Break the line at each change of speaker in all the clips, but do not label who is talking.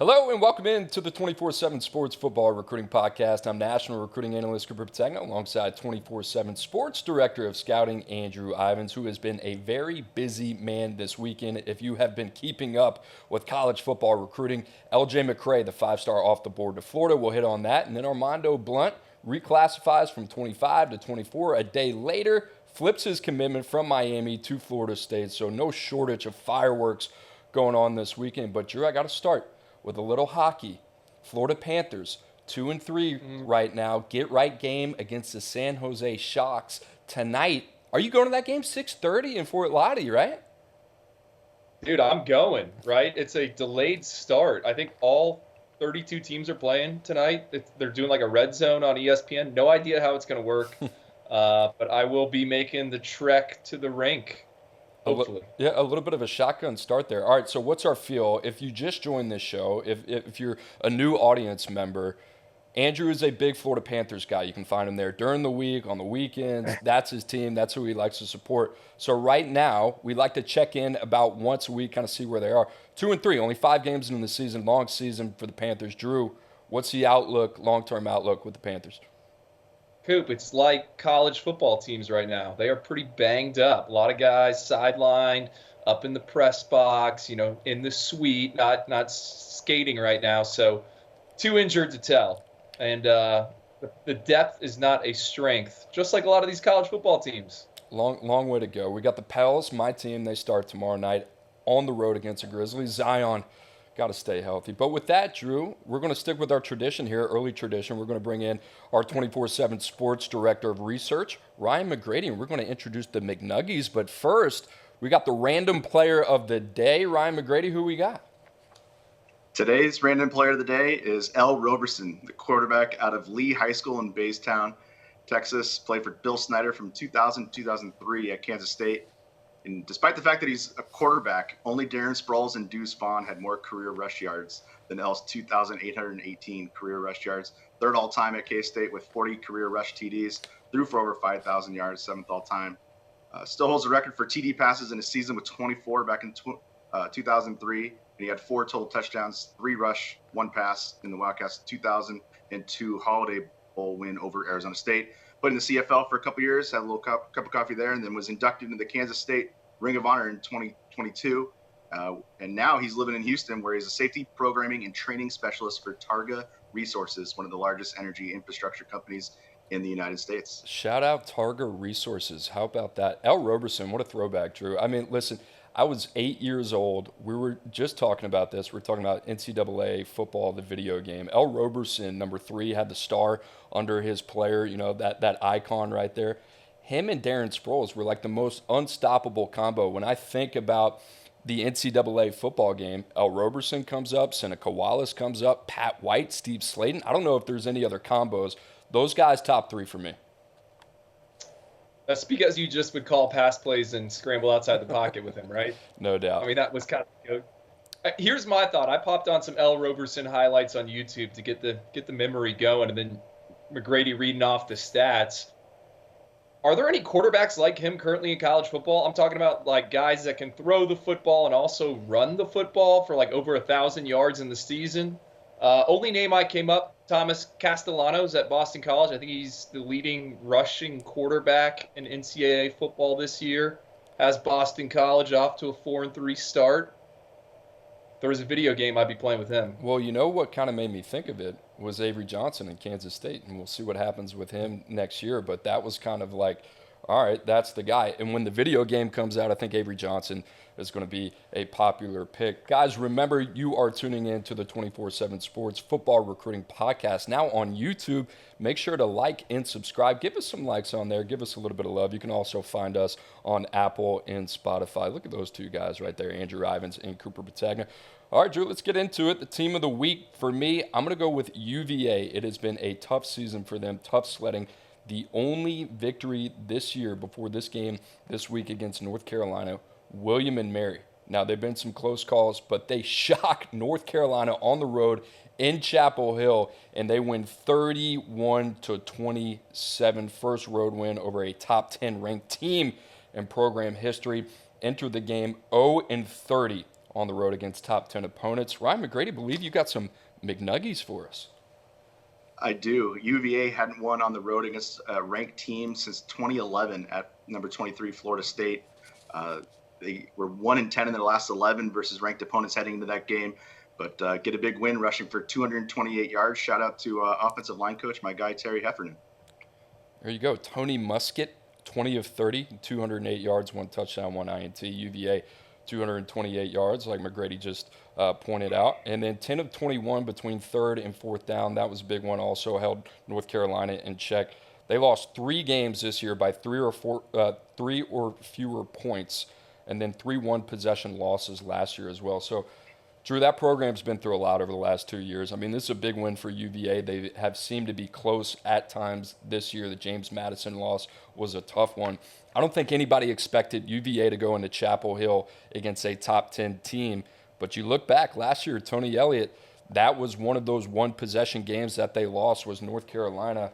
Hello and welcome in to the 24/7 Sports Football Recruiting Podcast. I'm National Recruiting Analyst Petagna alongside 24/7 Sports Director of Scouting Andrew Ivins, who has been a very busy man this weekend. If you have been keeping up with college football recruiting, LJ McCrae, the five-star off the board to Florida, will hit on that. And then Armando Blunt reclassifies from 25 to 24 a day later, flips his commitment from Miami to Florida State. So no shortage of fireworks going on this weekend. But Drew, I got to start with a little hockey. Florida Panthers, 2-3 right now. Get right game against the San Jose Sharks tonight. Are you going to that game? 6:30 in Fort Lauderdale, right?
Dude, I'm going, right? It's a delayed start. I think all 32 teams are playing tonight. They're doing like a red zone on ESPN. No idea how it's going to work, but I will be making the trek to the rink. Hopefully.
A little bit of a shotgun start there. All right, so what's our feel? If you just joined this show, if you're a new audience member, Andrew is a big Florida Panthers guy. You can find him there during the week, on the weekends. That's his team. That's who he likes to support. So right now, we like to check in about once a week, kind of see where they are. 2-3, only 5 games in the season, long season for the Panthers. Drew, what's the outlook, long-term outlook with the Panthers?
Coop, it's like college football teams right now. They are pretty banged up. A lot of guys sidelined, up in the press box, in the suite, not skating right now. So too injured to tell. And the depth is not a strength, just like a lot of these college football teams.
Long way to go. We got the Pels, my team. They start tomorrow night on the road against the Grizzlies. Zion, got to stay healthy. But with that, Drew, we're going to stick with our tradition here, early tradition. We're going to bring in our 24/7 Sports Director of Research, Ryan McGrady, and we're going to introduce the McNuggies. But first, we got the random player of the day. Ryan McGrady, who we got?
Today's random player of the day is L. Roberson, the quarterback out of Lee High School in Baystown, Texas. Played for Bill Snyder from 2000 to 2003 at Kansas State. And despite the fact that he's a quarterback, only Darren Sproles and Deuce Vaughn had more career rush yards than L's 2,818 career rush yards. Third all-time at K-State with 40 career rush TDs. Threw for over 5,000 yards, 7th all-time. Still holds the record for TD passes in a season with 24 back in 2003. And he had 4 total touchdowns, 3 rush, 1 pass in the Wildcats 2002 Holiday Bowl win over Arizona State. Played in the CFL for a couple years, had a little cup of coffee there, and then was inducted into the Kansas State Ring of Honor in 2022. And now he's living in Houston, where he's a safety programming and training specialist for Targa Resources, one of the largest energy infrastructure companies in the United States.
Shout out Targa Resources. How about that? L. Roberson, what a throwback, Drew. I mean, listen, I was 8 years old. We were just talking about this. We're talking about NCAA football, the video game. L. Roberson, number 3, had the star under his player, that icon right there. Him and Darren Sproles were like the most unstoppable combo. When I think about the NCAA football game, L. Roberson comes up, Seneca Wallace comes up, Pat White, Steve Slayton. I don't know if there's any other combos. Those guys, top 3 for me.
That's because you just would call pass plays and scramble outside the pocket with him, right?
No doubt.
I mean, that was kind of Here's my thought. I popped on some L. Roberson highlights on YouTube to get the memory going, and then McGrady reading off the stats. Are there any quarterbacks like him currently in college football? I'm talking about like guys that can throw the football and also run the football for like over 1,000 yards in the season. Only name I came up, Thomas Castellanos at Boston College. I think he's the leading rushing quarterback in NCAA football this year. Has Boston College off to a 4-3 start. If there was a video game, I'd be playing with him.
Well, you know what kind of made me think of it was Avery Johnson in Kansas State, and we'll see what happens with him next year. But that was kind of like, all right, that's the guy. And when the video game comes out, I think Avery Johnson is going to be a popular pick. Guys, remember, you are tuning in to the 24/7 Sports Football Recruiting Podcast now on YouTube. Make sure to like and subscribe. Give us some likes on there. Give us a little bit of love. You can also find us on Apple and Spotify. Look at those two guys right there, Andrew Ivins and Cooper Petagna. All right, Drew, let's get into it. The team of the week for me, I'm going to go with UVA. It has been a tough season for them, tough sledding. The only victory this year before this game this week against North Carolina, William and Mary. Now, there have been some close calls, but they shocked North Carolina on the road in Chapel Hill, and they win 31-27. First road win over a top 10 ranked team in program history. Enter the game 0-30 on the road against top 10 opponents. Ryan McGrady, believe you got some McNuggies for us.
I do. UVA hadn't won on the road against a ranked team since 2011 at number 23 Florida State. They were 1-10 in their last 11 versus ranked opponents heading into that game, but get a big win rushing for 228 yards. Shout out to offensive line coach, my guy Terry Heffernan.
There you go. Tony Muskett, 20 of 30, 208 yards, 1 touchdown, 1 INT. UVA, 228 yards, like McGrady just pointed out. And then 10 of 21 between third and fourth down. That was a big one. Also held North Carolina in check. They lost 3 games this year by 3 or fewer points, and then 3 one-possession losses last year as well. So, Drew, that program's been through a lot over the last 2 years. I mean, this is a big win for UVA. They have seemed to be close at times this year. The James Madison loss was a tough one. I don't think anybody expected UVA to go into Chapel Hill against a top 10 team. But you look back last year, Tony Elliott, that was one of those one-possession games that they lost was North Carolina.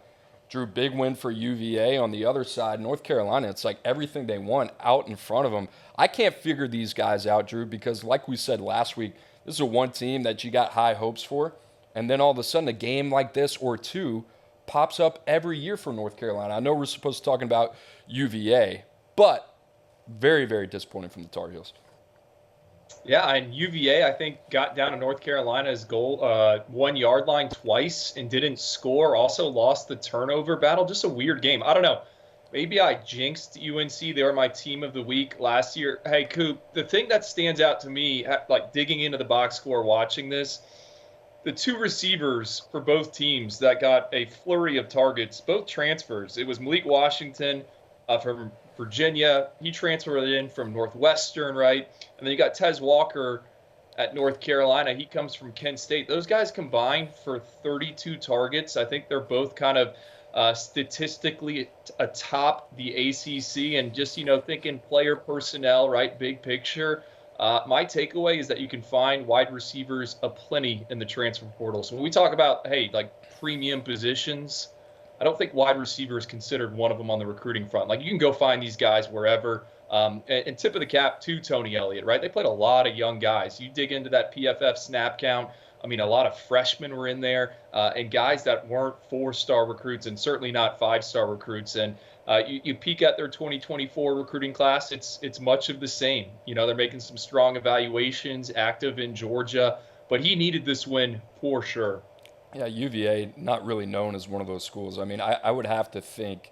Drew, big win for UVA. On the other side, North Carolina, it's like everything they want out in front of them. I can't figure these guys out, Drew, because like we said last week, this is a one team that you got high hopes for, and then all of a sudden a game like this or two pops up every year for North Carolina. I know we're supposed to be talking about UVA, but very, very disappointing from the Tar Heels.
Yeah, and UVA, I think, got down to North Carolina's goal 1 yard line twice and didn't score. Also lost the turnover battle. Just a weird game. I don't know. Maybe I jinxed UNC. They were my team of the week last year. Hey, Coop, the thing that stands out to me, like digging into the box score, watching this, the 2 receivers for both teams that got a flurry of targets, both transfers. It was Malik Washington from Virginia. He transferred in from Northwestern, right? And then you got Tez Walker at North Carolina. He comes from Kent State. Those guys combined for 32 targets. I think they're both kind of statistically atop the ACC, and just, thinking player personnel, right, big picture. My takeaway is that you can find wide receivers aplenty in the transfer portal. So when we talk about, hey, like premium positions, I don't think wide receiver is considered one of them on the recruiting front. Like, you can go find these guys wherever. And tip of the cap to Tony Elliott, right? They played a lot of young guys. You dig into that PFF snap count. I mean, a lot of freshmen were in there, and guys that weren't 4-star recruits and certainly not 5-star recruits. And you peek at their 2024 recruiting class, it's much of the same. They're making some strong evaluations, active in Georgia, but he needed this win for sure.
Yeah, UVA, not really known as one of those schools. I mean, I would have to think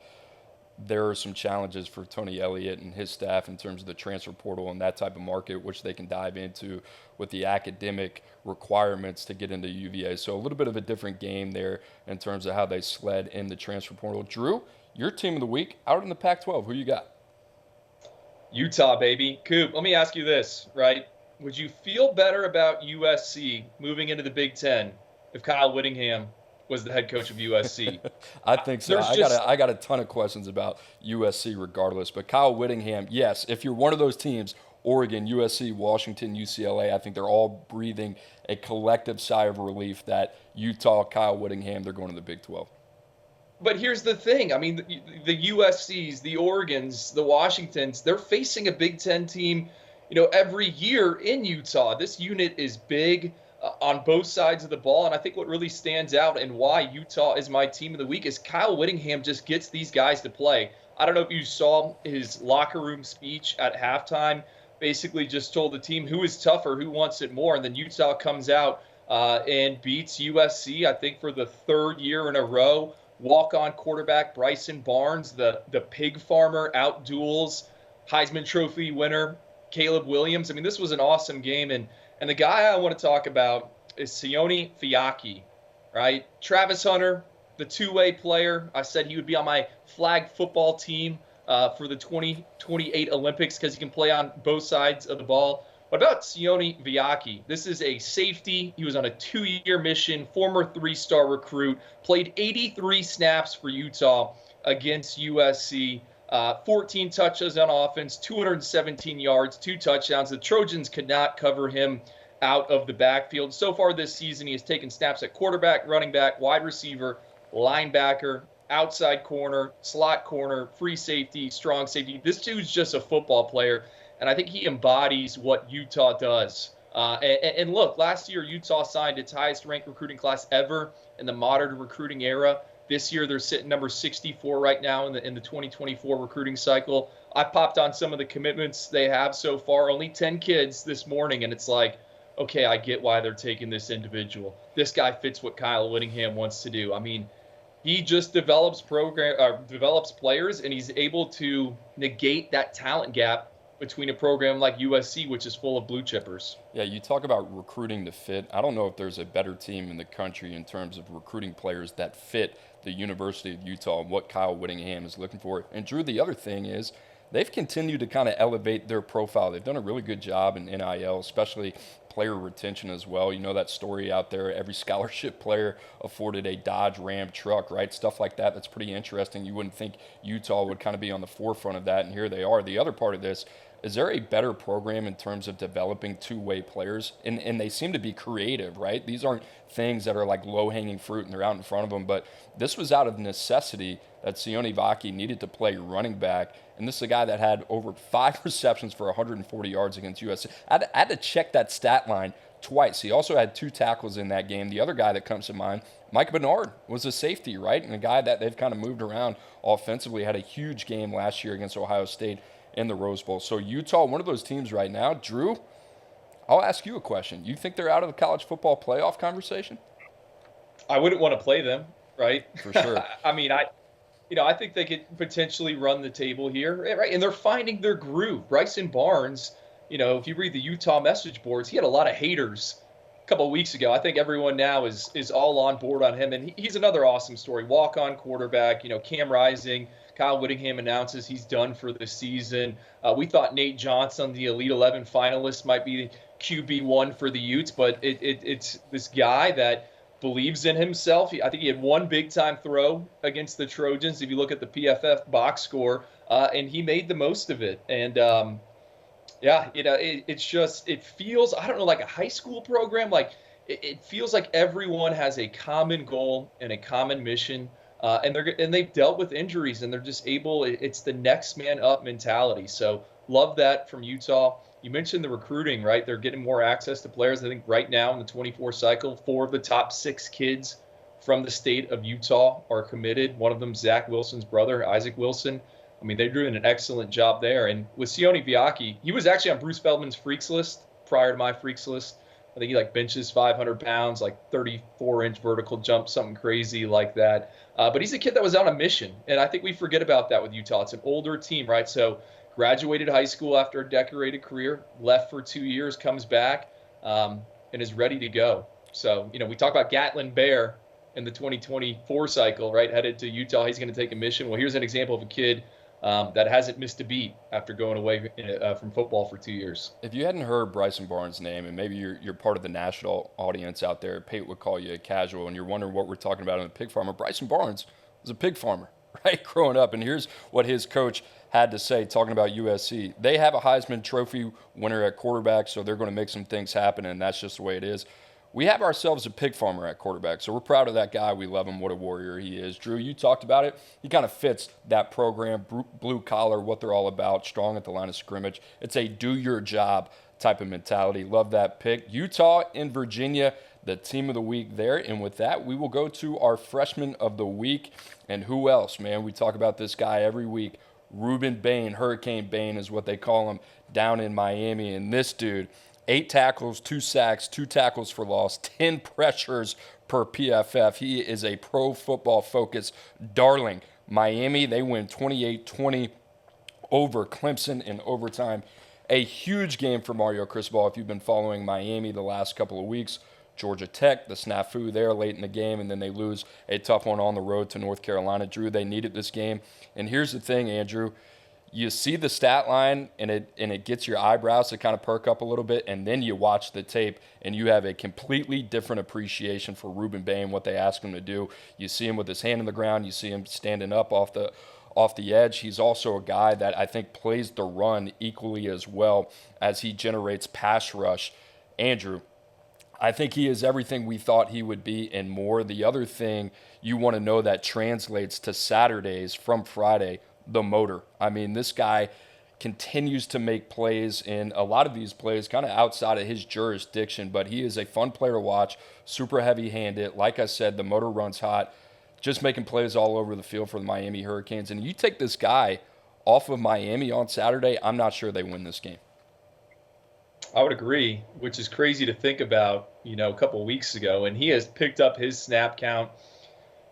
there are some challenges for Tony Elliott and his staff in terms of the transfer portal and that type of market, which they can dive into with the academic requirements to get into UVA. So a little bit of a different game there in terms of how they sled in the transfer portal. Drew, your team of the week out in the Pac-12, who you got?
Utah, baby. Coop, let me ask you this, right? Would you feel better about USC moving into the Big Ten if Kyle Whittingham was the head coach of USC?
I think so. I got a ton of questions about USC regardless, but Kyle Whittingham, yes, if you're one of those teams, Oregon, USC, Washington, UCLA, I think they're all breathing a collective sigh of relief that Utah, Kyle Whittingham, they're going to the Big 12.
But here's the thing. I mean, the USCs, the Oregons, the Washingtons, they're facing a Big Ten team, every year in Utah. This unit is big on both sides of the ball. And I think what really stands out and why Utah is my team of the week is Kyle Whittingham just gets these guys to play. I don't know if you saw his locker room speech at halftime, basically just told the team who is tougher, who wants it more. And then Utah comes out and beats USC, I think, for the 3rd year in a row. Walk-on quarterback Bryson Barnes, the pig farmer, outduels Heisman Trophy winner Caleb Williams. I mean, this was an awesome game. And the guy I want to talk about is Sione Fiaki, right? Travis Hunter, the two-way player. I said he would be on my flag football team for the 2028 Olympics because he can play on both sides of the ball. What about Sione Fiaki? This is a safety. He was on a 2-year mission, former 3-star recruit, played 83 snaps for Utah against USC. 14 touches on offense, 217 yards, 2 touchdowns. The Trojans could not cover him out of the backfield. So far this season, he has taken snaps at quarterback, running back, wide receiver, linebacker, outside corner, slot corner, free safety, strong safety. This dude's just a football player, and I think he embodies what Utah does And look, last year Utah signed its highest ranked recruiting class ever in the modern recruiting era. This year they're sitting number 64 right now in the 2024 recruiting cycle. I popped on some of the commitments they have so far. Only 10 kids this morning, and it's like, okay, I get why they're taking this individual. This guy fits what Kyle Whittingham wants to do. I mean, he just develops players, and he's able to negate that talent gap between a program like USC, which is full of blue chippers.
Yeah, you talk about recruiting to fit. I don't know if there's a better team in the country in terms of recruiting players that fit the University of Utah and what Kyle Whittingham is looking for. And Drew, the other thing is they've continued to kind of elevate their profile. They've done a really good job in NIL, especially player retention as well. You know that story out there, every scholarship player afforded a Dodge Ram truck, right? Stuff like that. That's pretty interesting. You wouldn't think Utah would kind of be on the forefront of that, and here they are. The other part of this, is there a better program in terms of developing two-way players? And they seem to be creative, right? These aren't things that are like low-hanging fruit and they're out in front of them, but this was out of necessity that Sione Vaki needed to play running back. And this is a guy that had over 5 receptions for 140 yards against USC. I had to check that stat line twice. He also had 2 tackles in that game. The other guy that comes to mind, Mike Bernard, was a safety, right? And a guy that they've kind of moved around offensively, had a huge game last year against Ohio State in the Rose Bowl. So Utah, one of those teams right now. Drew, I'll ask you a question. You think they're out of the college football playoff conversation?
I wouldn't want to play them, right?
For sure.
I mean, I think they could potentially run the table here, right? And they're finding their groove. Bryson Barnes, if you read the Utah message boards, he had a lot of haters a couple of weeks ago. I think everyone now is all on board on him, and he's another awesome story. Walk-on quarterback, Cam Rising. Kyle Whittingham announces he's done for the season. We thought Nate Johnson, the Elite 11 finalist, might be QB1 for the Utes, but it's this guy that believes in himself. I think he had one big-time throw against the Trojans, if you look at the PFF box score, and he made the most of it. And, it feels, I don't know, like a high school program. Like it feels like everyone has a common goal and a common mission. And they've dealt with injuries, and they're just able. It's the next man up mentality. So love that from Utah. You mentioned the recruiting, right? They're getting more access to players. I think right now in the 24 cycle, 4 of the top 6 kids from the state of Utah are committed. One of them, Zach Wilson's brother, Isaac Wilson. I mean, they're doing an excellent job there. And with Sione Vaki, he was actually on Bruce Feldman's freaks list prior to my freaks list. I think he benches 500 pounds, 34-inch vertical jump, something crazy like that. But he's a kid that was on a mission, and I think we forget about that with Utah. It's an older team, right? So graduated high school after a decorated career, left for 2 years, comes back, and is ready to go. So, we talk about Gatlin Bear in the 2024 cycle, right, headed to Utah. He's going to take a mission. Well, here's an example of a kid that hasn't missed a beat after going away from football for 2 years.
If you hadn't heard Bryson Barnes' name, and maybe you're part of the national audience out there, Pate would call you a casual, and you're wondering what we're talking about in the pig farmer, Bryson Barnes was a pig farmer, right, growing up. And here's what his coach had to say talking about USC. They have a Heisman Trophy winner at quarterback, so they're going to make some things happen, and that's just the way it is. We have ourselves a pig farmer at quarterback, so we're proud of that guy. We love him. What a warrior he is. Drew, you talked about it. He kind of fits that program, blue collar, what they're all about, strong at the line of scrimmage. It's a do-your-job type of mentality. Love that pick. Utah and Virginia, the team of the week there. And with that, we will go to our freshman of the week. And who else, man? We talk about this guy every week. Ruben Bain, Hurricane Bain is what they call him down in Miami. And this dude, 8 tackles, 2 sacks, 2 tackles for loss, 10 pressures per PFF. He is a Pro Football Focus darling. Miami, they win 28-20 over Clemson in overtime. A huge game for Mario Cristobal if you've been following Miami the last couple of weeks. Georgia Tech, the snafu there late in the game, and then they lose a tough one on the road to North Carolina. Drew, they needed this game. And here's the thing, Andrew. You see the stat line, and it gets your eyebrows to kind of perk up a little bit, and then you watch the tape, and you have a completely different appreciation for Ruben Bain, what they ask him to do. You see him with his hand in the ground. You see him standing up off the edge. He's also a guy that I think plays the run equally as well as he generates pass rush. Andrew, I think he is everything we thought he would be and more. The other thing you want to know that translates to Saturdays from Friday, the motor. I mean, this guy, continues to make plays, and a lot of these plays kind of outside of his jurisdiction, but he is a fun player to watch, super heavy-handed. Like I said, the motor runs hot, just making plays all over the field for the Miami Hurricanes. And you take this guy off of Miami on Saturday, I'm not sure they win this game.
I would agree, which is crazy to think about, a couple of weeks ago, and he has picked up his snap count.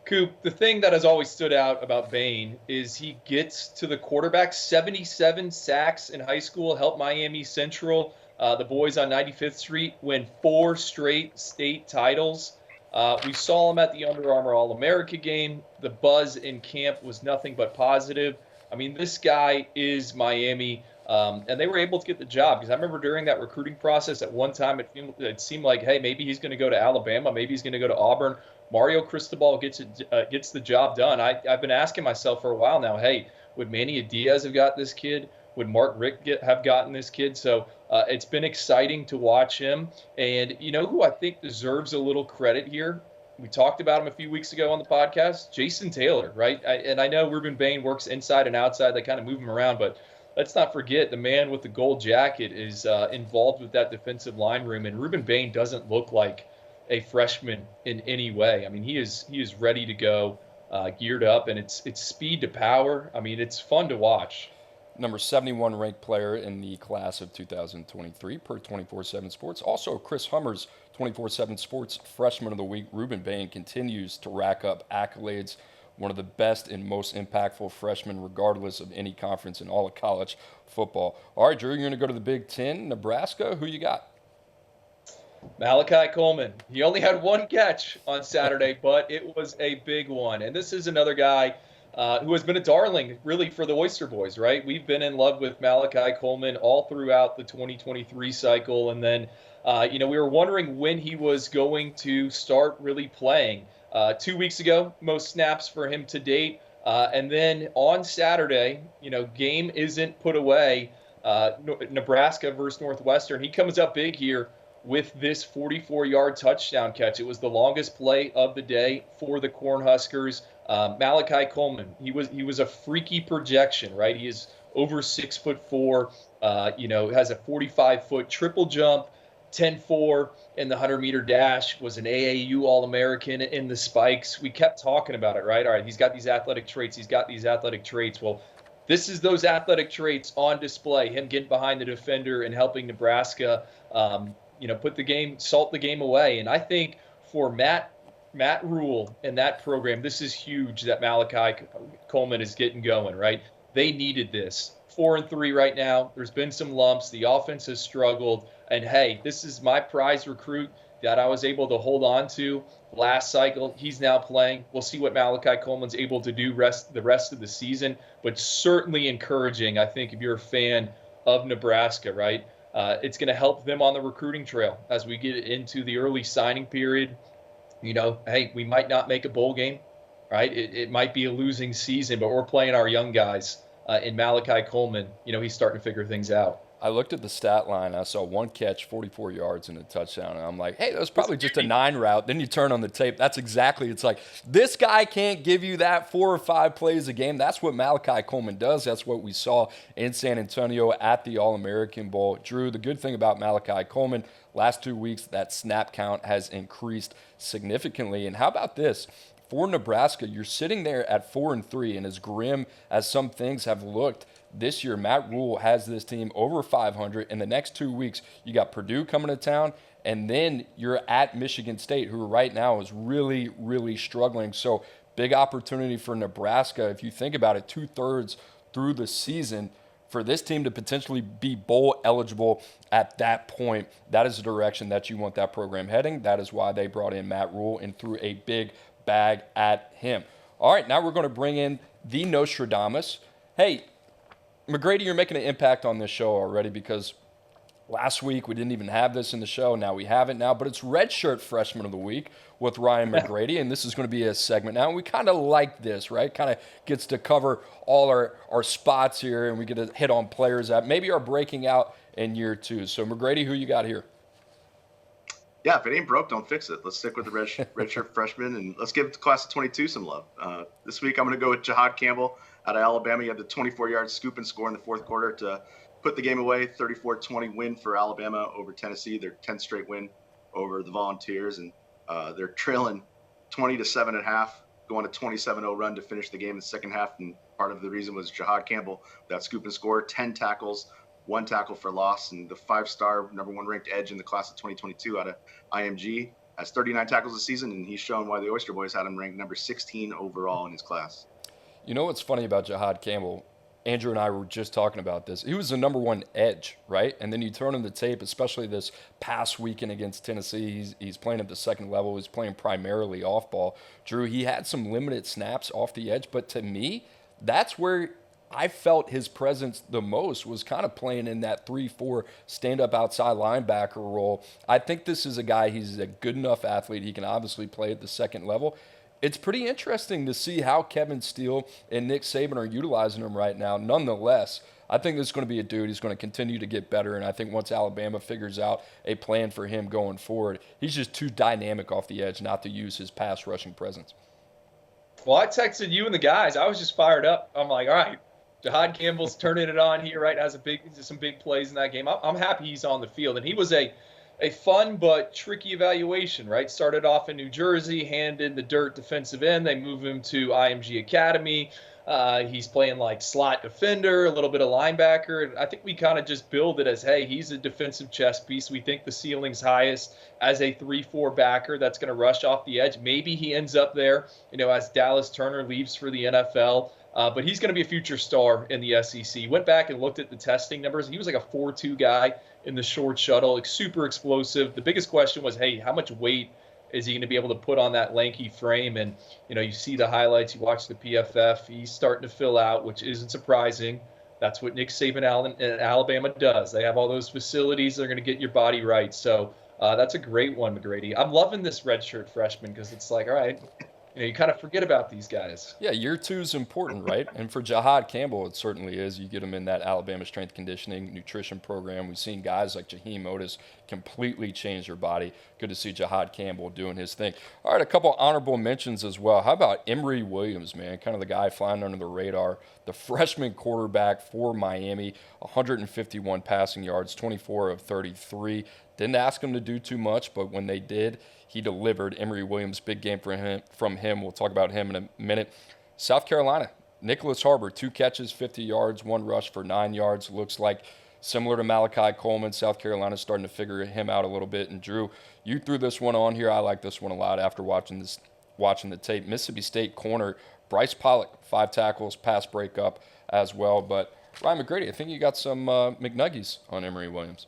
Coop, the thing that has always stood out about Bain is he gets to the quarterback. 77 sacks in high school, helped Miami Central, the boys on 95th Street, win 4 straight state titles. We saw him at the Under Armour All-America game. The buzz in camp was nothing but positive. I mean, this guy is Miami, and they were able to get the job, because I remember during that recruiting process at one time it seemed like, hey, maybe he's going to go to Alabama, maybe he's going to go to Auburn. Mario Cristobal gets the job done. I've been asking myself for a while now, hey, would Manny Diaz have got this kid? Would Mark Richt have gotten this kid? So it's been exciting to watch him. And you know who I think deserves a little credit here? We talked about him a few weeks ago on the podcast, Jason Taylor, right? And I know Ruben Bain works inside and outside. They kind of move him around, but let's not forget the man with the gold jacket is involved with that defensive line room. And Ruben Bain doesn't look like a freshman in any way. I mean, he is ready to go, geared up, and it's speed to power. I mean, it's fun to watch.
Number 71 ranked player in the class of 2023 per 24/7 Sports. Also, Chris Hummer's 24/7 Sports Freshman of the Week. Ruben Bain continues to rack up accolades. One of the best and most impactful freshmen, regardless of any conference in all of college football. All right, Drew, you're going to go to the Big Ten. Nebraska, who you got?
Malachi Coleman. He only had 1 catch on Saturday, but it was a big one. And this is another guy who has been a darling, really, for the Oyster Boys, right? We've been in love with Malachi Coleman all throughout the 2023 cycle. And then, we were wondering when he was going to start really playing. 2 weeks ago, most snaps for him to date. And then on Saturday, game isn't put away. Nebraska versus Northwestern. He comes up big here with this 44-yard touchdown catch. It was the longest play of the day for the Cornhuskers. Malachi Coleman, he was a freaky projection, right? He is over 6'4", has a 45-foot triple jump, 10.4 in the 100-meter dash, was an AAU All-American in the spikes. We kept talking about it, right? All right, he's got these athletic traits. Well, this is those athletic traits on display, him getting behind the defender and helping Nebraska salt the game away. And I think for Matt Rule and that program, this is huge that Malachi Coleman is getting going, right? They needed this. 4-3 right now. There's been some lumps. The offense has struggled. And, hey, this is my prize recruit that I was able to hold on to last cycle. He's now playing. We'll see what Malachi Coleman's able to do the rest of the season. But certainly encouraging, I think, if you're a fan of Nebraska, right? It's going to help them on the recruiting trail as we get into the early signing period. Hey, we might not make a bowl game, right? It might be a losing season, but we're playing our young guys. In Malachi Coleman, he's starting to figure things out.
I looked at the stat line. I saw 1 catch, 44 yards, and a touchdown. And I'm like, hey, that was probably just a 9 route. Then you turn on the tape. It's like, this guy can't give you that 4 or 5 plays a game. That's what Malachi Coleman does. That's what we saw in San Antonio at the All-American Bowl. Drew, the good thing about Malachi Coleman, last 2 weeks, that snap count has increased significantly. And how about this? For Nebraska, you're sitting there at 4-3, and as grim as some things have looked this year, Matt Rule has this team over 500. In the next 2 weeks, you got Purdue coming to town, and then you're at Michigan State, who right now is really, really struggling. So big opportunity for Nebraska. If you think about it, 2/3 through the season, for this team to potentially be bowl eligible at that point, that is the direction that you want that program heading. That is why they brought in Matt Rule and threw a big bag at him. All right, now we're going to bring in the Nostradamus. Hey, McGrady, you're making an impact on this show already, because last week we didn't even have this in the show. Now we have it now, but it's Redshirt Freshman of the Week with Ryan McGrady, and this is going to be a segment now. We kind of like this, right? Kind of gets to cover all our spots here, and we get to hit on players that maybe are breaking out in year 2. So, McGrady, who you got here?
Yeah, if it ain't broke, don't fix it. Let's stick with the redshirt freshman, and let's give the class of 22 some love. This week I'm going to go with Jahad Campbell out of Alabama. He had the 24-yard scoop and score in the fourth quarter to put the game away. 34-20 win for Alabama over Tennessee. Their 10th straight win over the Volunteers, and they're trailing 20-7 at half, going a 27-0 run to finish the game in the second half. And part of the reason was Jahad Campbell, that scoop and score, 10 tackles, 1 tackle for loss, and the 5-star number 1 ranked edge in the class of 2022 out of IMG has 39 tackles this season, and he's shown why the Oyster Boys had him ranked number 16 overall in his class.
You know what's funny about Jahad Campbell? Andrew and I were just talking about this. He was the number 1 edge, right? And then you turn on the tape, especially this past weekend against Tennessee. He's playing at the second level. He's playing primarily off ball. Drew, he had some limited snaps off the edge, but to me, that's where I felt his presence the most, was kind of playing in that 3-4 stand-up outside linebacker role. I think this is a guy, he's a good enough athlete. He can obviously play at the second level. It's pretty interesting to see how Kevin Steele and Nick Saban are utilizing him right now. Nonetheless, I think this is going to be a dude. He's going to continue to get better, and I think once Alabama figures out a plan for him going forward, he's just too dynamic off the edge not to use his pass rushing presence.
Well, I texted you and the guys. I was just fired up. I'm like, all right, Jahad Campbell's turning it on here, right? Has some big plays in that game. I'm happy he's on the field, and he was a fun but tricky evaluation, right? Started off in New Jersey, hand in the dirt defensive end. They move him to IMG Academy. He's playing like slot defender, a little bit of linebacker. And I think we kind of just build it as, hey, he's a defensive chess piece. We think the ceiling's highest as a 3-4 backer that's going to rush off the edge. Maybe he ends up there, as Dallas Turner leaves for the NFL. But he's going to be a future star in the SEC. Went back and looked at the testing numbers. He was like a 4.2 guy in the short shuttle, like super explosive. The biggest question was, hey, how much weight is he going to be able to put on that lanky frame? And, you see the highlights, you watch the PFF, he's starting to fill out, which isn't surprising. That's what Nick Saban and Alabama does. They have all those facilities. They're going to get your body right. So that's a great one, McGrady. I'm loving this redshirt freshman because it's like, all right, you kind of forget about these guys.
Yeah, year 2 is important, right? And for Jahad Campbell, it certainly is. You get him in that Alabama strength conditioning nutrition program. We've seen guys like Jaheim Otis completely change their body. Good to see Jahad Campbell doing his thing. All right, a couple honorable mentions as well. How about Emory Williams, man? Kind of the guy flying under the radar. The freshman quarterback for Miami, 151 passing yards, 24 of 33. Didn't ask him to do too much, but when they did, he delivered. Emory Williams, big game from him. We'll talk about him in a minute. South Carolina, Nicholas Harbor, 2 catches, 50 yards, 1 rush for 9 yards. Looks like similar to Malachi Coleman. South Carolina's starting to figure him out a little bit. And Drew, you threw this one on here. I like this one a lot after watching the tape. Mississippi State corner Bryce Pollock, 5 tackles, pass breakup as well. But Ryan McGrady, I think you got some McNuggies on Emory Williams.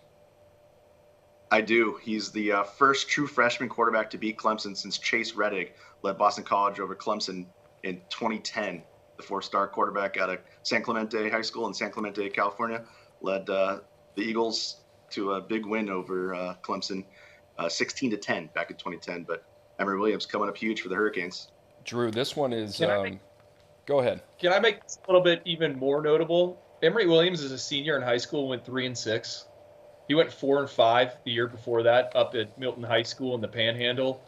I do. He's the first true freshman quarterback to beat Clemson since Chase Reddick led Boston College over Clemson in 2010. The 4-star quarterback out of San Clemente High School in San Clemente, California, led the Eagles to a big win over Clemson, 16-10 back in 2010. But Emory Williams coming up huge for the Hurricanes.
Drew, this one is go ahead.
Can I make this a little bit even more notable? Emory Williams is a senior in high school, went 3-6. He went 4-5 the year before that up at Milton High School in the Panhandle.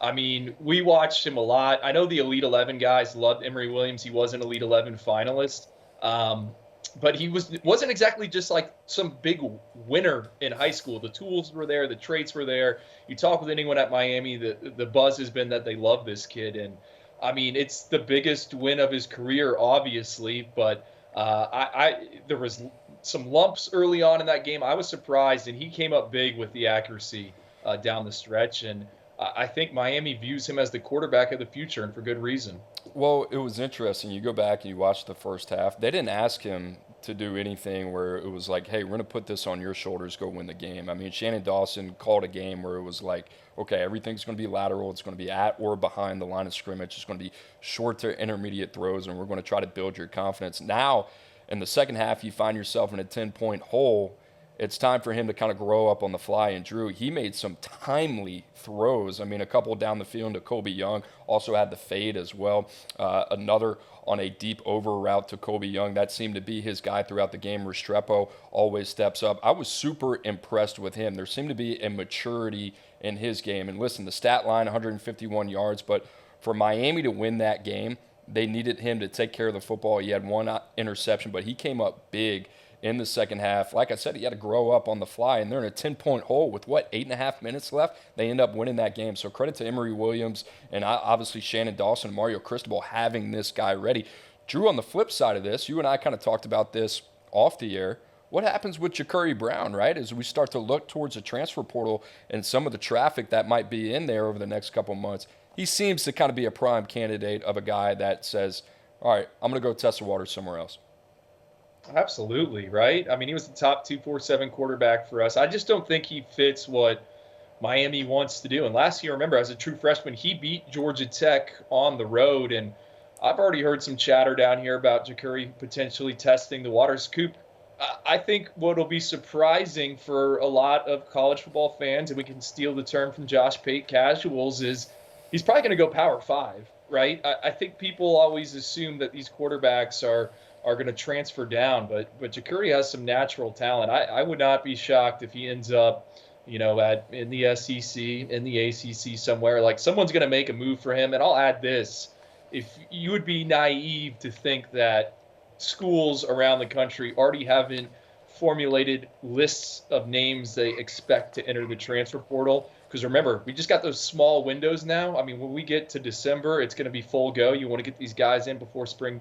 I mean, we watched him a lot. I know the Elite 11 guys loved Emory Williams. He was an Elite 11 finalist. But he wasn't exactly just like some big winner in high school. The tools were there. The traits were there. You talk with anyone at Miami, the buzz has been that they love this kid. And, I mean, it's the biggest win of his career, obviously. But there was some lumps early on in that game. I was surprised, and he came up big with the accuracy down the stretch. And I think Miami views him as the quarterback of the future, and for good reason.
Well, it was interesting. You go back and you watch the first half. They didn't ask him to do anything where it was like, hey, we're going to put this on your shoulders, go win the game. I mean, Shannon Dawson called a game where it was like, okay, everything's going to be lateral. It's going to be at or behind the line of scrimmage. It's going to be short to intermediate throws, and we're going to try to build your confidence. Now, in the second half, you find yourself in a 10-point hole. It's time for him to kind of grow up on the fly. And Drew, he made some timely throws. I mean, a couple down the field to Kobe Young, also had the fade as well. Another on a deep over route to Kobe Young. That seemed to be his guy throughout the game. Restrepo always steps up. I was super impressed with him. There seemed to be a maturity in his game. And listen, the stat line, 151 yards, but for Miami to win that game, They needed him to take care of the football. He had one interception, but he came up big in the second half. Like I said, he had to grow up on the fly, and they're in a 10-point hole with, 8.5 minutes left? They end up winning that game. So credit to Emory Williams and obviously Shannon Dawson and Mario Cristobal having this guy ready. Drew, on the flip side of this, you and I kind of talked about this off the air. What happens with Ja'Curry Brown, right, as we start to look towards the transfer portal and some of the traffic that might be in there over the next couple months? He seems to kind of be a prime candidate of a guy that says, all right, I'm going to go test the water somewhere else.
Absolutely, right? I mean, he was the top 247 quarterback for us. I just don't think he fits what Miami wants to do. And last year, remember, as a true freshman, he beat Georgia Tech on the road. And I've already heard some chatter down here about Ja'Curry potentially testing the waters. Coop, I think what'll be surprising for a lot of college football fans, and we can steal the term from Josh Pate casuals, is he's probably going to go Power 5, right? I think people always assume that these quarterbacks are going to transfer down, but Ja'Curry has some natural talent. I would not be shocked if he ends up, in the SEC, in the ACC somewhere. Like, someone's going to make a move for him. And I'll add this: if you would be naive to think that schools around the country already haven't formulated lists of names they expect to enter the transfer portal. Because remember, we just got those small windows now. I mean, when we get to December, it's going to be full go. You want to get these guys in before spring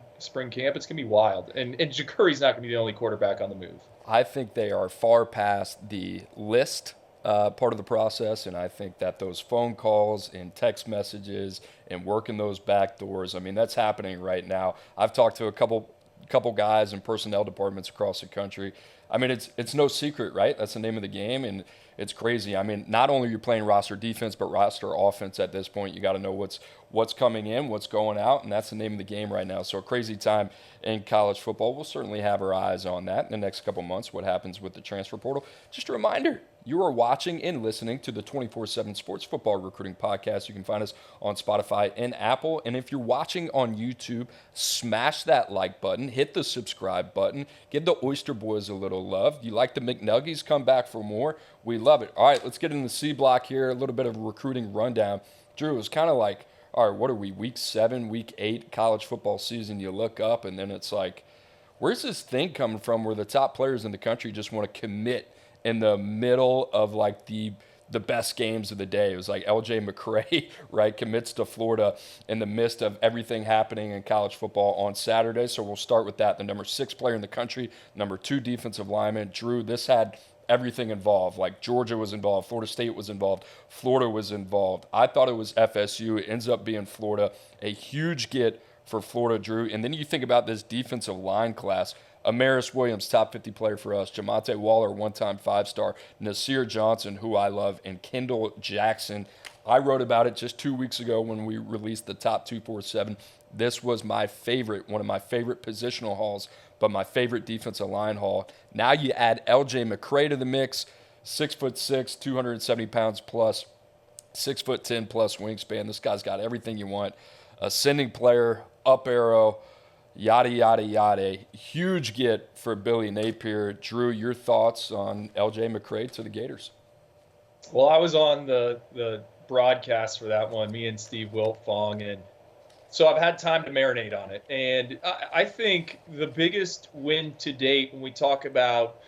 camp. It's going to be wild. And Ja'Curry's not going to be the only quarterback on the move.
I think they are far past the list part of the process, and I think that those phone calls and text messages and working those back doors, I mean, that's happening right now. I've talked to a couple guys in personnel departments across the country. I mean, it's no secret, right? That's the name of the game, and it's crazy. I mean, not only are you playing roster defense, but roster offense at this point. You got to know what's coming in, what's going out, and that's the name of the game right now. So a crazy time in college football. We'll certainly have our eyes on that in the next couple months, what happens with the transfer portal. Just a reminder, you are watching and listening to the 24/7 Sports Football Recruiting Podcast. You can find us on Spotify and Apple. And if you're watching on YouTube, smash that like button, hit the subscribe button, give the Oyster Boys a little love. You like the McNuggies? Come back for more. We love it. All right, let's get in the C block here, a little bit of a recruiting rundown. Drew, it was kind of like, all right, what are we, week 7, week 8, college football season? You look up, and then it's like, where's this thing coming from where the top players in the country just want to commit in the middle of like the best games of the day? It was like LJ McCrae, right, commits to Florida in the midst of everything happening in college football on Saturday. So we'll start with that. The number 6 player in the country, number 2 defensive lineman. Drew, this had everything involved. Like, Georgia was involved, Florida State was involved, Florida was involved. I thought it was FSU. It ends up being Florida. A huge get for Florida, Drew. And then you think about this defensive line class. Amaris Williams, top 50 player for us. Jamonte Waller, one-time 5-star. Nasir Johnson, who I love. And Kendall Jackson. I wrote about it just 2 weeks ago when we released the top 247. This was my favorite, one of my favorite positional hauls, but my favorite defensive line haul. Now you add LJ McCrae to the mix, 6'6", 270 pounds plus, 6'10" plus wingspan. This guy's got everything you want. Ascending player, up arrow, yada, yada, yada. Huge get for Billy Napier. Drew, your thoughts on LJ McCrae to the Gators?
Well, I was on the broadcast for that one, me and Steve Wiltfong, and so I've had time to marinate on it. And I think the biggest win to date when we talk about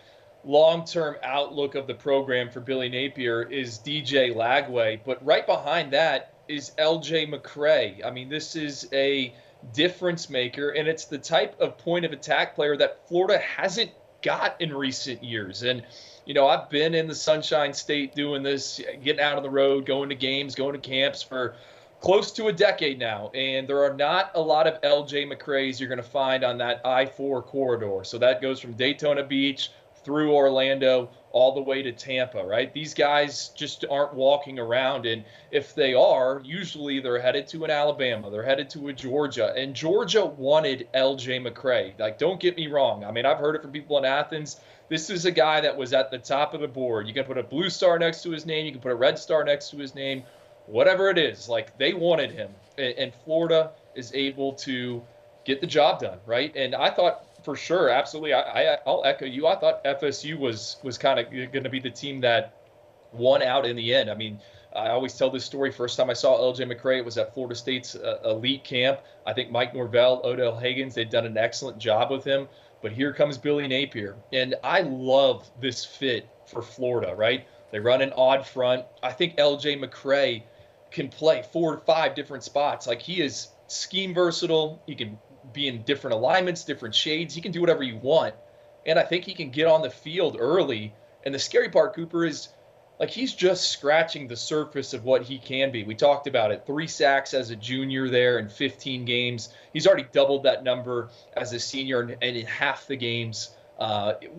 long-term outlook of the program for Billy Napier is DJ Lagway. But right behind that is LJ McCrae. I mean, this is a difference maker, and it's the type of point of attack player that Florida hasn't got in recent years. And, I've been in the Sunshine State doing this, getting out on the road, going to games, going to camps for close to a decade now, and there are not a lot of LJ McCraes you're going to find on that I-4 corridor. So that goes from Daytona Beach through Orlando all the way to Tampa, right? These guys just aren't walking around, and if they are, usually they're headed to an Alabama, they're headed to a Georgia, and Georgia wanted LJ McCrae. Like, don't get me wrong. I mean, I've heard it from people in Athens. This is a guy that was at the top of the board. You can put a blue star next to his name, you can put a red star next to his name, whatever it is. Like, they wanted him, and Florida is able to get the job done, right? And I thought, for sure, absolutely, I'll echo you. I thought FSU was kind of going to be the team that won out in the end. I mean, I always tell this story. First time I saw LJ McCrae, it was at Florida State's elite camp. I think Mike Norvell, Odell Higgins, they've done an excellent job with him. But here comes Billy Napier. And I love this fit for Florida, right? They run an odd front. I think LJ McCrae can play 4 to 5 different spots. Like, he is scheme versatile. He can be in different alignments, different shades. He can do whatever you want. And I think he can get on the field early. And the scary part, Cooper, is like he's just scratching the surface of what he can be. We talked about it. 3 sacks as a junior there in 15 games. He's already doubled that number as a senior and in half the games.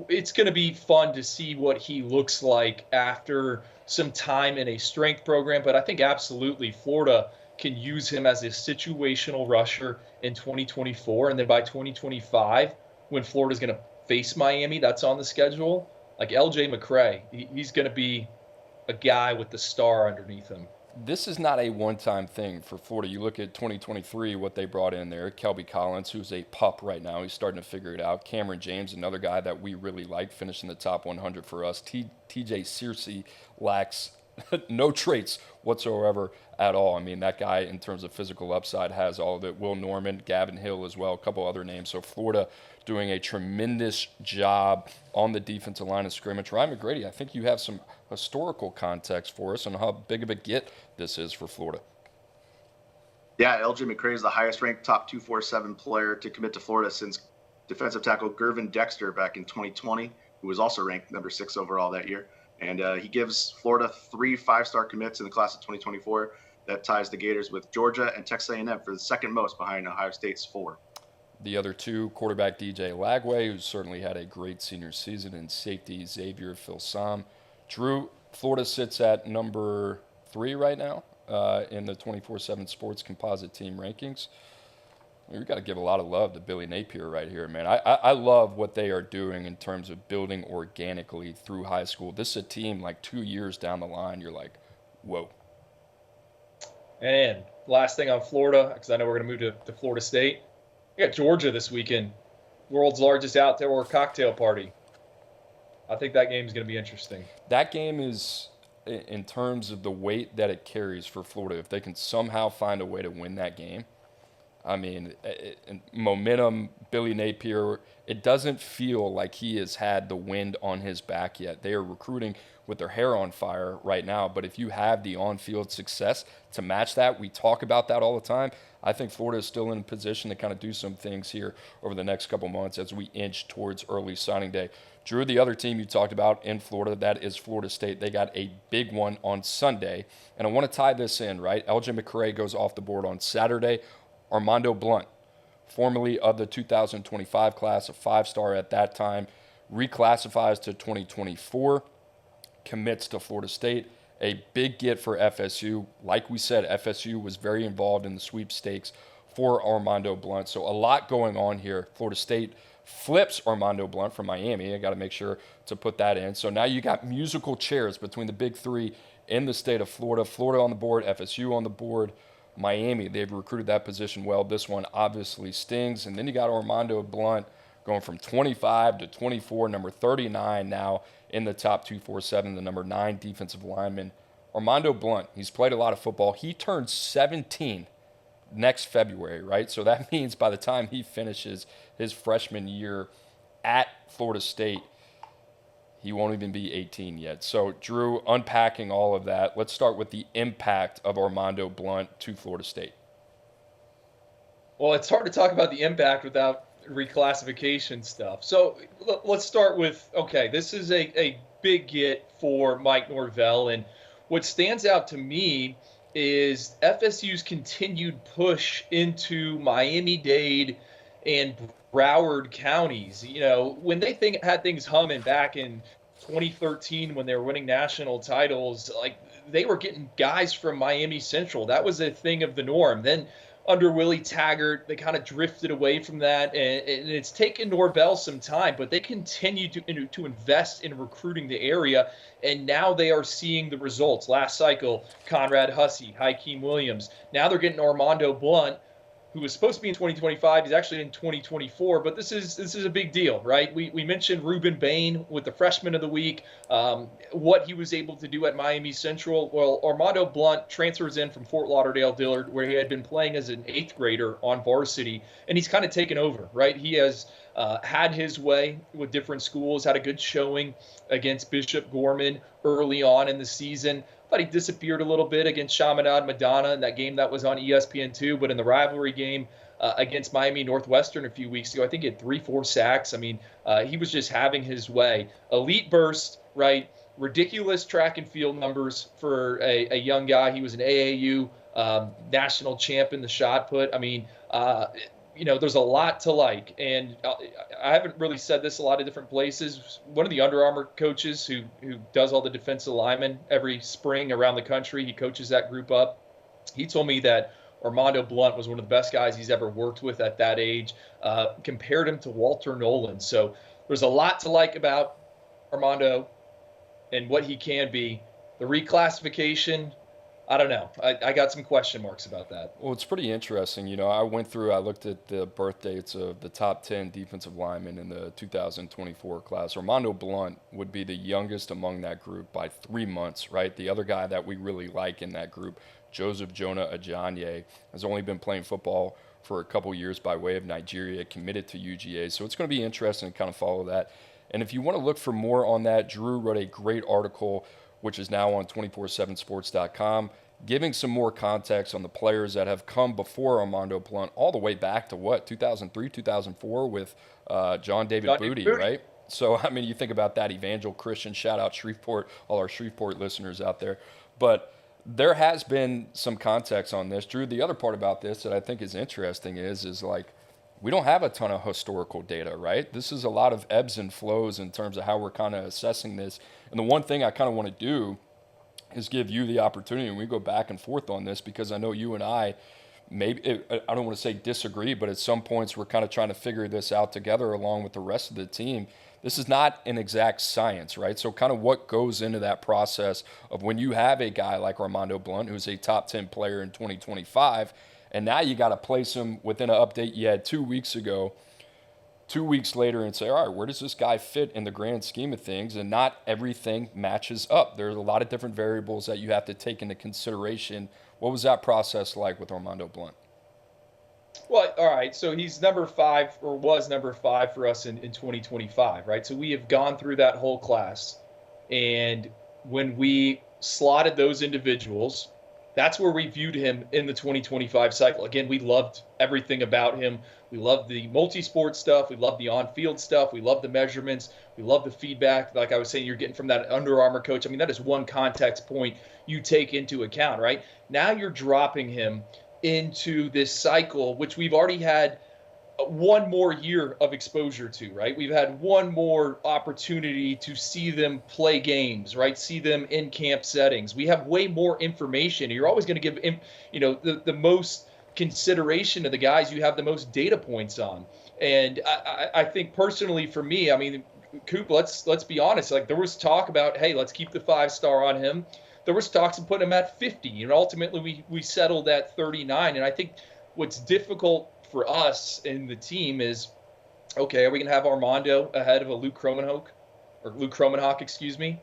It's going to be fun to see what he looks like after some time in a strength program. But I think absolutely Florida can use him as a situational rusher in 2024. And then by 2025, when Florida's going to face Miami, that's on the schedule. Like LJ McCrae, he's going to be a guy with the star underneath him.
This is not a one-time thing for Florida. You look at 2023, what they brought in there. Kelby Collins, who's a pup right now. He's starting to figure it out. Cameron James, another guy that we really like, finishing the top 100 for us. TJ Searcy lacks no traits whatsoever at all. I mean, that guy, in terms of physical upside, has all of it. Will Norman, Gavin Hill as well, a couple other names. So Florida doing a tremendous job on the defensive line of scrimmage. Ryan McGrady, I think you have some historical context for us on how big of a get this is for Florida.
Yeah, LJ McCrae is the highest-ranked top 247 player to commit to Florida since defensive tackle Gervin Dexter back in 2020, who was also ranked number 6 overall that year. And he gives Florida 3 5-star commits in the class of 2024. That ties the Gators with Georgia and Texas A&M for the second most behind Ohio State's 4.
The other 2, quarterback DJ Lagway, who certainly had a great senior season, and safety Xavier Filsam. Drew, Florida sits at number 3 right now in the 24/7 Sports Composite Team rankings. We've got to give a lot of love to Billy Napier right here, man. I love what they are doing in terms of building organically through high school. This is a team like 2 years down the line, you're like, whoa.
And last thing on Florida, because I know we're going to move to Florida State. We got Georgia this weekend, world's largest outdoor cocktail party. I think that game is going to be interesting.
That game is, in terms of the weight that it carries for Florida, if they can somehow find a way to win that game, I mean, momentum, Billy Napier, it doesn't feel like he has had the wind on his back yet. They are recruiting with their hair on fire right now, but if you have the on-field success to match that, we talk about that all the time, I think Florida is still in a position to kind of do some things here over the next couple months as we inch towards early signing day. Drew, the other team you talked about in Florida, that is Florida State. They got a big one on Sunday, and I want to tie this in, right? LJ McCrae goes off the board on Saturday. Armando Blunt, formerly of the 2025 class, a 5-star at that time, reclassifies to 2024, commits to Florida State. A big get for FSU. Like we said, FSU was very involved in the sweepstakes for Armando Blunt. So a lot going on here. Florida State flips Armando Blunt from Miami. I got to make sure to put that in. So now you got musical chairs between the big 3 in the state of Florida. Florida on the board, FSU on the board. Miami, they've recruited that position well. This one obviously stings. And then you got Armando Blunt going from 25 to 24, number 39 now in the top 247, the number 9 defensive lineman. Armando Blunt, he's played a lot of football. He turns 17 next February, right? So that means by the time he finishes his freshman year at Florida State, he won't even be 18 yet. So, Drew, unpacking all of that, let's start with the impact of Armando Blunt to Florida State.
Well, it's hard to talk about the impact without reclassification stuff. So let's start with, okay, this is a big get for Mike Norvell. And what stands out to me is FSU's continued push into Miami-Dade and Broward counties. You know, when they had things humming back in 2013 when they were winning national titles, like they were getting guys from Miami Central. That was a thing of the norm. Then under Willie Taggart, they kind of drifted away from that, and it's taken Norvell some time, but they continue to invest in recruiting the area, and now they are seeing the results. Last cycle, Conrad Hussey, Hakeem Williams. Now they're getting Armando Blunt, who was supposed to be in 2025. He's actually in 2024, but this is a big deal, right? We mentioned Ruben Bain with the freshman of the week, what he was able to do at Miami Central. Well, Armando Blunt transfers in from Fort Lauderdale Dillard, where he had been playing as an 8th grader on varsity, and he's kind of taken over, right? He has had his way with different schools, had a good showing against Bishop Gorman early on in the season. Thought he disappeared a little bit against Chaminade Madonna in that game that was on ESPN2, but in the rivalry game against Miami Northwestern a few weeks ago, I think he had 3-4 sacks. I mean, he was just having his way. Elite burst, right? Ridiculous track and field numbers for a young guy. He was an AAU national champ in the shot put. I mean, there's a lot to like. And I haven't really said this a lot of different places. One of the Under Armour coaches who does all the defensive linemen every spring around the country, he coaches that group up. He told me that Armando Blunt was one of the best guys he's ever worked with at that age, compared him to Walter Nolan. So there's a lot to like about Armando and what he can be. The reclassification, I don't know. I got some question marks about that.
Well, it's pretty interesting. I looked at the birth dates of the top 10 defensive linemen in the 2024 class. Armando Blunt would be the youngest among that group by 3 months, right? The other guy that we really like in that group, Joseph Jonah Ajanye, has only been playing football for a couple years by way of Nigeria, committed to UGA. So it's going to be interesting to kind of follow that. And if you want to look for more on that, Drew wrote a great article, which is now on 247sports.com, giving some more context on the players that have come before Armando Blunt all the way back to 2003, 2004 with John David Booty, right? So, I mean, you think about that, Evangel Christian, shout out Shreveport, all our Shreveport listeners out there. But there has been some context on this. Drew, the other part about this that I think is interesting is like, we don't have a ton of historical data, right? This is a lot of ebbs and flows in terms of how we're kind of assessing this. And the one thing I kind of want to do is give you the opportunity, and we go back and forth on this because I know you and I I don't want to say disagree, but at some points we're kind of trying to figure this out together along with the rest of the team. This is not an exact science, right? So kind of what goes into that process of when you have a guy like Armando Blunt, who's a top 10 player in 2025, and now you got to place him within an update you had 2 weeks ago, 2 weeks later, and say, all right, where does this guy fit in the grand scheme of things? And not everything matches up. There's a lot of different variables that you have to take into consideration. What was that process like with Armando Blunt?
Well, all right, so he's number 5, or was number 5 for us in 2025, right? So we have gone through that whole class, and when we slotted those individuals, that's where we viewed him in the 2025 cycle. Again, we loved everything about him. We loved the multi-sport stuff. We loved the on-field stuff. We loved the measurements. We loved the feedback. Like I was saying, you're getting from that Under Armour coach. I mean, that is one context point you take into account, right? Now you're dropping him into this cycle, which we've already had one more year of exposure to, right? We've had one more opportunity to see them play games, right? See them in camp settings. We have way more information. You're always going to give, the most consideration to the guys you have the most data points on. And I think personally for me, I mean, Coop, let's be honest. Like, there was talk about, hey, let's keep the 5-star on him. There was talks of putting him at 50, and ultimately we settled at 39. And I think what's difficult for us in the team is, okay, are we going to have Armando ahead of a Luke Kromenhoek, excuse me?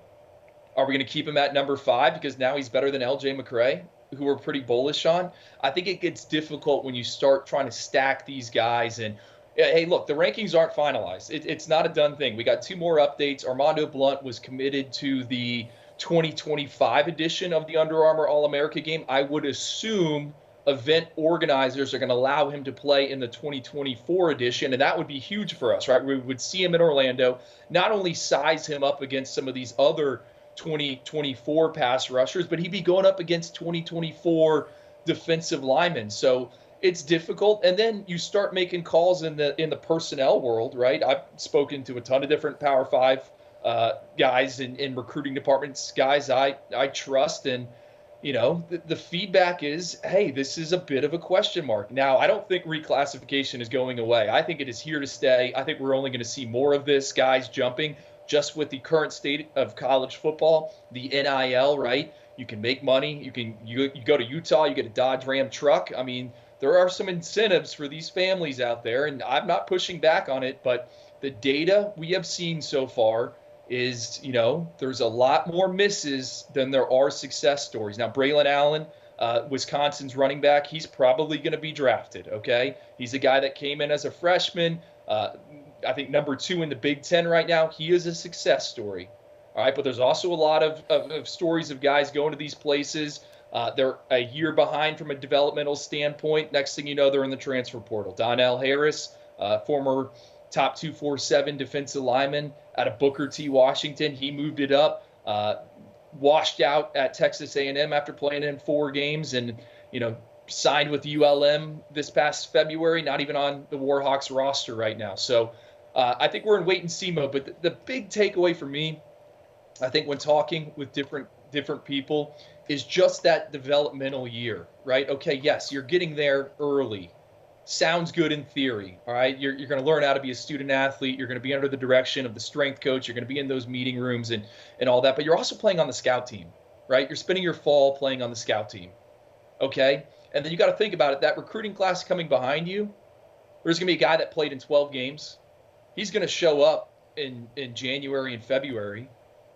Are we going to keep him at number 5 because now he's better than LJ McCrae, who we're pretty bullish on? I think it gets difficult when you start trying to stack these guys. And hey, look, the rankings aren't finalized. It's not a done thing. We got 2 more updates. Armando Blunt was committed to the 2025 edition of the Under Armour All-America game. I would assume event organizers are going to allow him to play in the 2024 edition, and that would be huge for us, right? We would see him in Orlando, not only size him up against some of these other 2024 pass rushers, but he'd be going up against 2024 defensive linemen. So it's difficult. And then you start making calls in the personnel world, right? I've spoken to a ton of different Power 5 guys in recruiting departments, guys I trust, and the feedback is, hey, this is a bit of a question mark. Now, I don't think reclassification is going away. I think it is here to stay. I think we're only going to see more of this, guys jumping, just with the current state of college football, the NIL, right? You can make money. You go to Utah, you get a Dodge Ram truck. I mean, there are some incentives for these families out there, and I'm not pushing back on it, but the data we have seen so far is, there's a lot more misses than there are success stories. Now, Braylon Allen, Wisconsin's running back, he's probably going to be drafted, okay? He's a guy that came in as a freshman, I think number 2 in the Big Ten right now. He is a success story, all right? But there's also a lot of stories of guys going to these places. They're a year behind from a developmental standpoint. Next thing you know, they're in the transfer portal. Donnell Harris, former top 247 defensive lineman out of Booker T. Washington. He moved it up, washed out at Texas A&M after playing in 4 games, and signed with ULM this past February. Not even on the Warhawks roster right now. So I think we're in wait and see mode. But the big takeaway for me, I think, when talking with different people, is just that developmental year, right? Okay, yes, you're getting there early. Sounds good in theory, all right? You're going to learn how to be a student athlete. You're going to be under the direction of the strength coach. You're going to be in those meeting rooms and all that. But you're also playing on the scout team, right? You're spending your fall playing on the scout team, okay? And then you got to think about it. That recruiting class coming behind you, there's going to be a guy that played in 12 games. He's going to show up in January and February,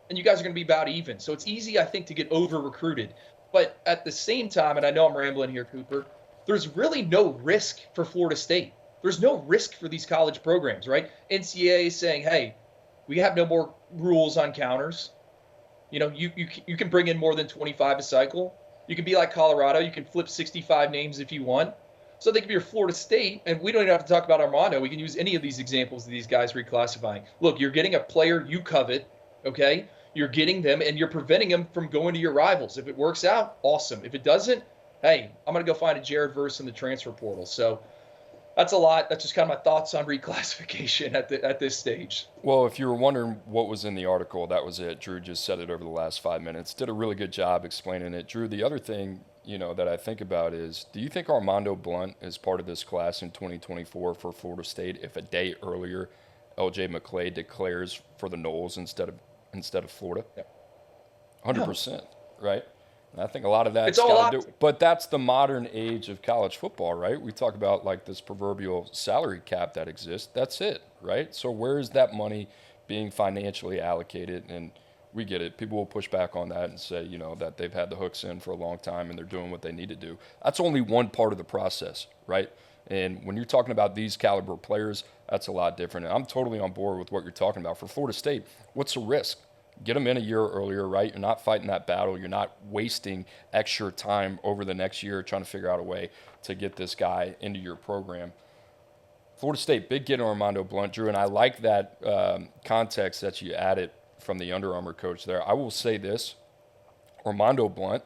and you guys are going to be about even. So it's easy, I think, to get over-recruited. But at the same time, and I know I'm rambling here, Cooper, there's really no risk for Florida State. There's no risk for these college programs, right? NCAA is saying, hey, we have no more rules on counters. You can bring in more than 25 a cycle. You can be like Colorado. You can flip 65 names if you want. So they could be your Florida State, and we don't even have to talk about Armando. We can use any of these examples of these guys reclassifying. Look, you're getting a player you covet, okay? You're getting them, and you're preventing them from going to your rivals. If it works out, awesome. If it doesn't, hey, I'm going to go find a Jared Verse in the transfer portal. So that's a lot. That's just kind of my thoughts on reclassification at this stage.
Well, if you were wondering what was in the article, that was it. Drew just said it over the last 5 minutes. Did a really good job explaining it. Drew, the other thing, that I think about is, do you think Armando Blunt is part of this class in 2024 for Florida State if a day earlier LJ McClay declares for the Noles instead of Florida?
Yeah.
100%, right? And I think a lot of that's
It's all
got to do, but that's the modern age of college football, right? We talk about like this proverbial salary cap that exists. That's it, right? So where is that money being financially allocated? And we get it. People will push back on that and say, that they've had the hooks in for a long time and they're doing what they need to do. That's only one part of the process, right? And when you're talking about these caliber players, that's a lot different. And I'm totally on board with what you're talking about. For Florida State, what's the risk? Get them in a year earlier, right? You're not fighting that battle. You're not wasting extra time over the next year trying to figure out a way to get this guy into your program. Florida State, big get on Armando Blunt, Drew, and I like that context that you added from the Under Armour coach there. I will say this, Armando Blunt,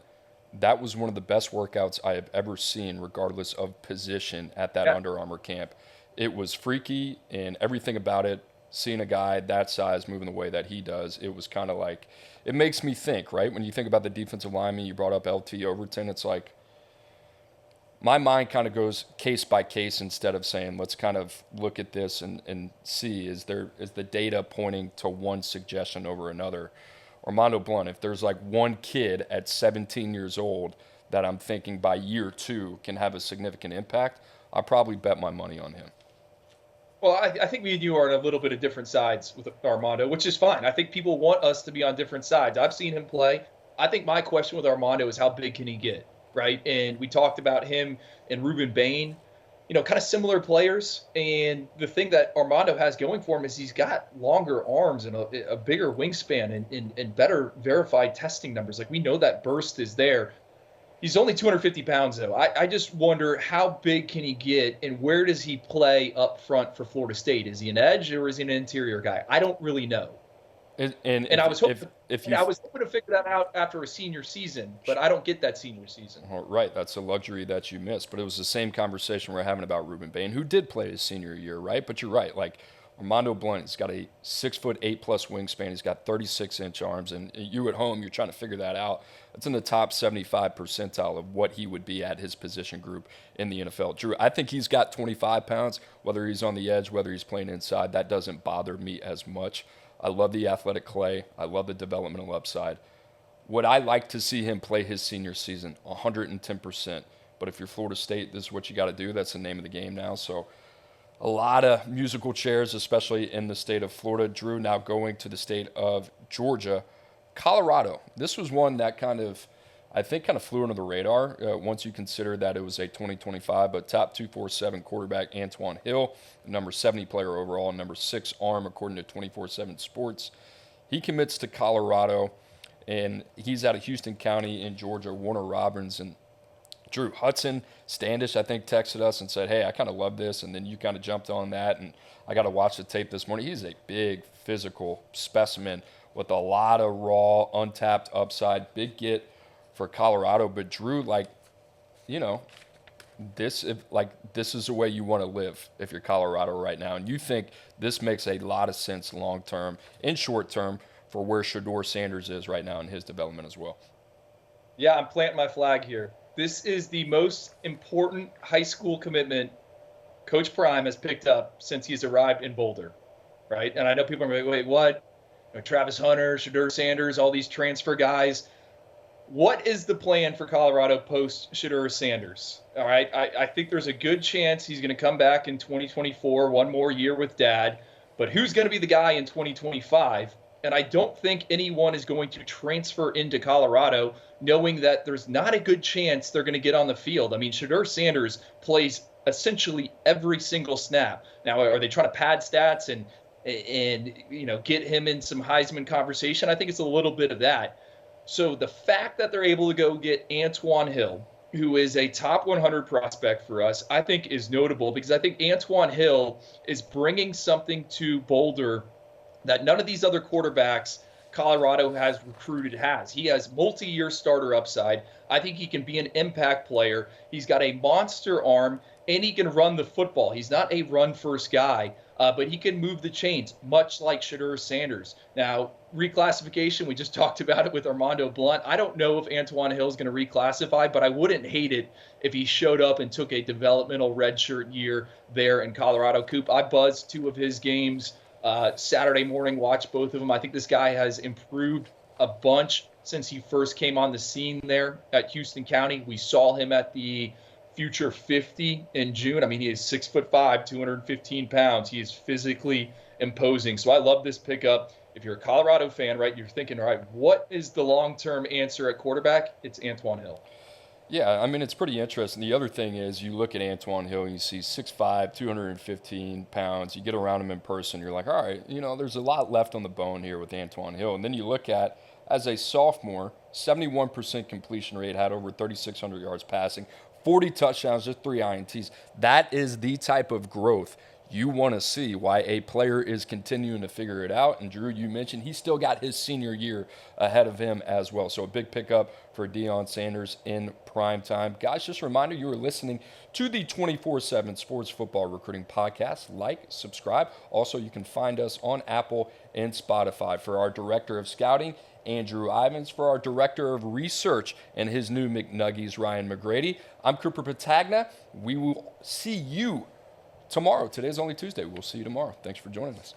that was one of the best workouts I have ever seen, regardless of position, at that Under Armour camp. It was freaky, and everything about it, seeing a guy that size moving the way that he does, it was kind of like, it makes me think, right? When you think about the defensive lineman, you brought up LT Overton, it's like, my mind kind of goes case by case instead of saying, let's kind of look at this and see, is the data pointing to one suggestion over another? Armando Blunt, if there's like one kid at 17 years old that I'm thinking by year 2 can have a significant impact, I'll probably bet my money on him.
Well, I think me and you are on a little bit of different sides with Armando, which is fine. I think people want us to be on different sides. I've seen him play. I think my question with Armando is how big can he get, right? And we talked about him and Ruben Bain, kind of similar players. And the thing that Armando has going for him is he's got longer arms and a bigger wingspan and better verified testing numbers. Like, we know that burst is there. He's only 250 pounds, though. I just wonder, how big can he get, and where does he play up front for Florida State? Is he an edge or is he an interior guy? I don't really know. And I was hoping to figure that out after a senior season, but I don't get that senior season.
Right, that's a luxury that you missed. But it was the same conversation we're having about Ruben Bain, who did play his senior year, right? But you're right, like Armando Blunt, he's got a 6'8+ wingspan. He's got 36-inch arms, and you at home, you're trying to figure that out. It's in the top 75 percentile of what he would be at his position group in the NFL. Drew, I think he's got 25 pounds, whether he's on the edge, whether he's playing inside. That doesn't bother me as much. I love the athletic clay. I love the developmental upside. Would I like to see him play his senior season? 110%. But if you're Florida State, this is what you got to do. That's the name of the game now. So a lot of musical chairs, especially in the state of Florida. Drew, now going to the state of Georgia. Colorado. This was one that I think flew under the radar once you consider that it was a 2025, but top 247 quarterback Antoine Hill, number 70 player overall, number 6 arm according to 24/7 Sports. He commits to Colorado, and he's out of Houston County in Georgia. Warner Robbins and Drew Hudson Standish, I think, texted us and said, hey, I kind of love this, and then you kind of jumped on that, and I got to watch the tape this morning. He's a big physical specimen with a lot of raw, untapped upside. Big get for Colorado. But Drew, this is the way you want to live if you're Colorado right now. And you think this makes a lot of sense long-term and short-term for where Shedeur Sanders is right now in his development as well.
Yeah, I'm planting my flag here. This is the most important high school commitment Coach Prime has picked up since he's arrived in Boulder, right? And I know people are like, wait, what? Travis Hunter, Shedeur Sanders, all these transfer guys. What is the plan for Colorado post Shedeur Sanders? All right, I think there's a good chance he's going to come back in 2024, one more year with Dad. But who's going to be the guy in 2025? And I don't think anyone is going to transfer into Colorado knowing that there's not a good chance they're going to get on the field. I mean, Shedeur Sanders plays essentially every single snap. Now, are they trying to pad stats and get him in some Heisman conversation? I think it's a little bit of that. So the fact that they're able to go get Antoine Hill, who is a top 100 prospect for us, I think is notable because I think Antoine Hill is bringing something to Boulder that none of these other quarterbacks Colorado has recruited has. He has multi-year starter upside. I think he can be an impact player. He's got a monster arm, and he can run the football. He's not a run-first guy, but he can move the chains, much like Shedeur Sanders. Now, reclassification, we just talked about it with Armando Blunt. I don't know if Antoine Hill is going to reclassify, but I wouldn't hate it if he showed up and took a developmental redshirt year there in Colorado. Coop, I buzzed 2 of his games Saturday morning, watched both of them. I think this guy has improved a bunch since he first came on the scene there at Houston County. We saw him at the Future 50 in June. I mean, he is 6'5", 215 pounds. He is physically imposing. So I love this pickup. If you're a Colorado fan, right, you're thinking, all right, what is the long-term answer at quarterback? It's Antoine Hill.
Yeah, I mean, it's pretty interesting. The other thing is you look at Antoine Hill and you see 6'5", 215 pounds. You get around him in person, you're like, all right, there's a lot left on the bone here with Antoine Hill. And then you look at, as a sophomore, 71% completion rate, had over 3,600 yards passing, 40 touchdowns, just 3 INTs. That is the type of growth you want to see, why a player is continuing to figure it out. And Drew, you mentioned he's still got his senior year ahead of him as well. So a big pickup for Deion Sanders in prime time. Guys, just a reminder, you are listening to the 24/7 Sports Football Recruiting Podcast. Like, subscribe. Also, you can find us on Apple and Spotify. For our Director of Scouting, Andrew Ivins. For our Director of Research and his new McNuggies, Ryan McGrady. I'm Cooper Petagna. We will see you tomorrow. Today's only Tuesday. We'll see you tomorrow. Thanks for joining us.